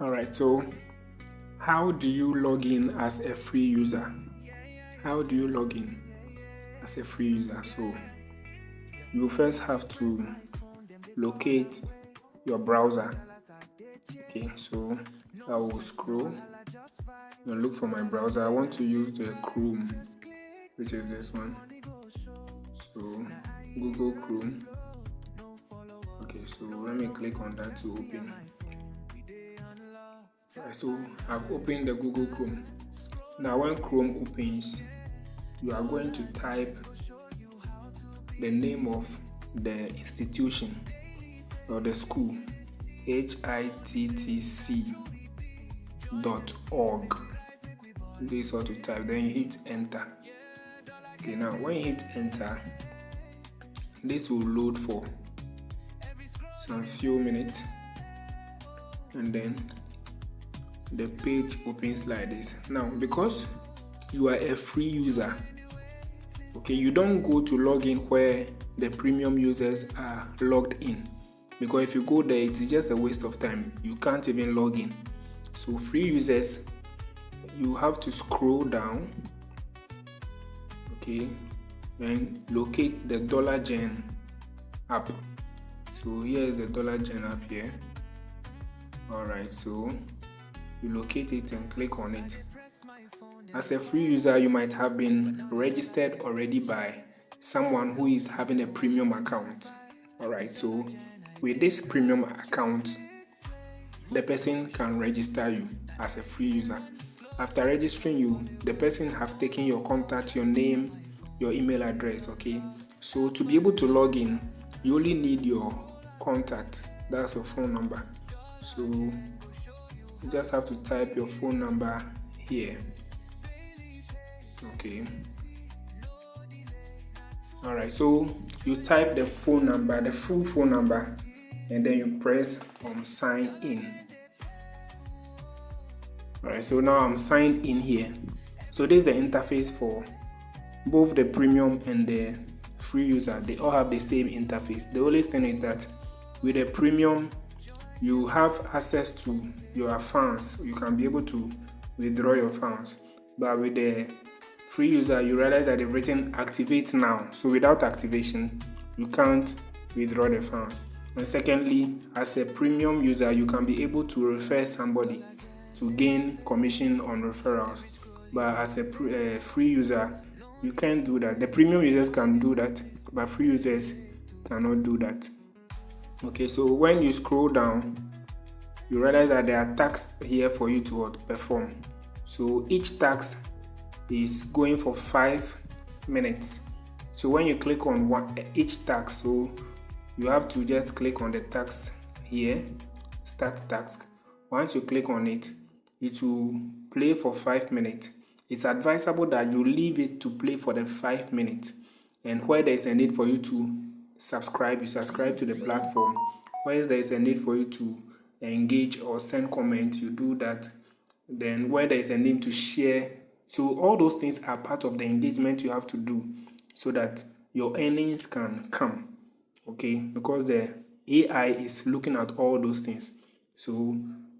Alright, so how do you log in as a free user? How do you log in as a free user? So you first have to locate your browser. Okay, so I will scroll and look for my browser. I want to use the Chrome, which is this one. So Google Chrome. Okay, so let me click on that to open. Right, so I've opened the Google Chrome. Now when Chrome opens, you are going to type the name of the institution or the school, HITTC.org. This is what to type, then you hit enter. Okay, now when you hit enter, this will load for some few minutes, and then the page opens like this. Now because you are a free user, okay, you don't go to log in where the premium users are logged in, because if you go there, it's just a waste of time. You can't even log in. So free users, you have to scroll down, okay, and locate the DollarGen app. So here is the DollarGen app here. Alright, so you locate it and click on it. As a free user, you might have been registered already by someone who is having a premium account. Alright, so with this premium account, the person can register you as a free user. After registering you, the person have taken your contact, your name, your email address, okay? So to be able to log in, you only need your contact, that's your phone number. So you just have to type your phone number here. Okay. Alright, so you type the phone number, the full phone number, and then you press on sign in. Alright, so now I'm signed in here. So this is the interface for both the premium and the free user. They all have the same interface. The only thing is that with the premium, you have access to your funds. You can be able to withdraw your funds. But with the free user, you realize that they've written activate now. So without activation, you can't withdraw the funds. And secondly, as a premium user, you can be able to refer somebody to gain commission on referrals. But as a free user, you can't do that. The premium users can do that, but free users cannot do that. Okay, so when you scroll down, you realize that there are tasks here for you to perform. So each task is going for 5 minutes. So when you click on each task, so you have to just click on the task here, start task. Once you click on it, it will play for 5 minutes. It's advisable that you leave it to play for the 5 minutes, and where there is a need for you to subscribe, you subscribe to the platform. Where there is a need for you to engage or send comments, you do that. Then where there is a need to share, so all those things are part of the engagement you have to do so that your earnings can come, okay, because the AI is looking at all those things. So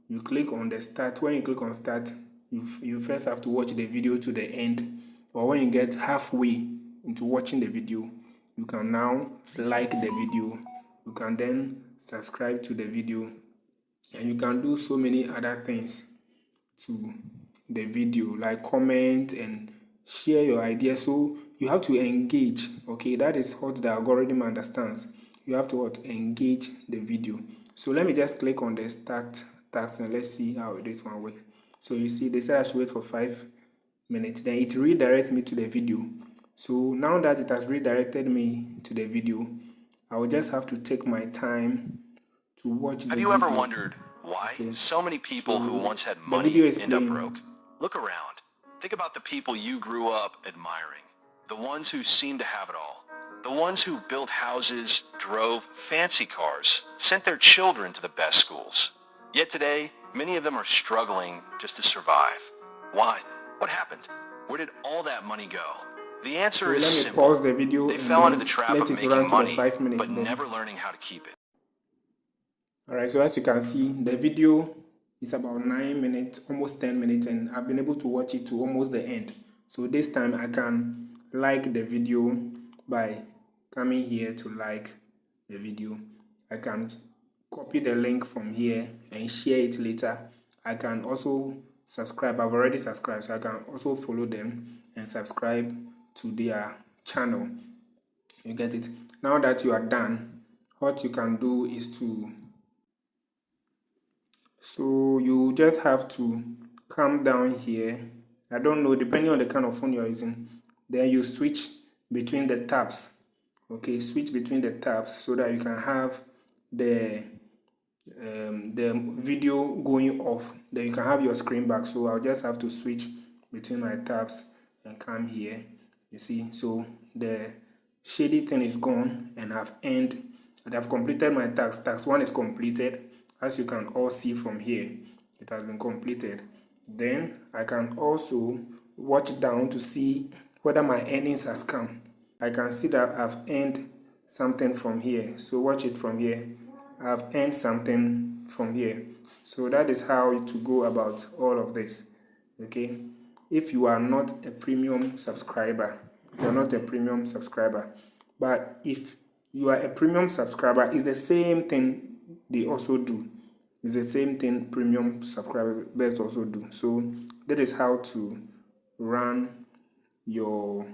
you click on the start. When you click on start, you first have to watch the video to the end, or when you get halfway into watching the video, you can now like the video. You can then subscribe to the video, and you can do so many other things to the video, like comment and share your ideas. So you have to engage, okay? That is what the algorithm understands. You have to engage the video. So let me just click on the start task and let's see how this one works. So you see they said I should wait for 5 minutes, then it redirects me to the video. So now that it has redirected me to the video, I will just have to take my time to watch the video. Have you ever wondered why so many people who once had money end up broke? Look around. Think about the people you grew up admiring. The ones who seemed to have it all. The ones who built houses, drove fancy cars, sent their children to the best schools. Yet today, many of them are struggling just to survive. Why? What happened? Where did all that money go? The answer is simple. Pause the video. They fell into the trap of making money, but never learning how to keep it. Alright, so as you can see, the video It's about 9 minutes, almost 10 minutes, and I've been able to watch it to almost the end. So this time I can like the video by coming here to like the video. I can copy the link from here and share it later. I can also subscribe. I've already subscribed, so I can also follow them and subscribe to their channel. You get it? Now that you are done, what you can do is you just have to come down here. I don't know, depending on the kind of phone you're using, then you switch between the tabs. Okay, switch between the tabs so that you can have the video going off, then you can have your screen back. So I'll just have to switch between my tabs and come here. You see, so the shady thing is gone, and I've completed my task. Task 1 is completed. As you can all see from here, it has been completed. Then I can also watch down to see whether my earnings has come. I can see that I've earned something from here. So watch it from here. I've earned something from here. So that is how to go about all of this. Okay, if you are not a premium subscriber, but if you are a premium subscriber, it's the same thing they also do. It's the same thing premium subscribers also do. So that is how to run your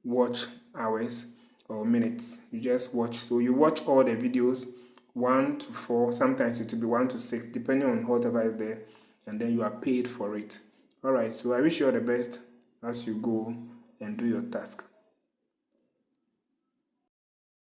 watch hours or minutes. You just watch. So you watch all the videos 1 to 4, sometimes it will be 1 to 6, depending on whatever is there, and then you are paid for it. Alright, so I wish you all the best as you go and do your task.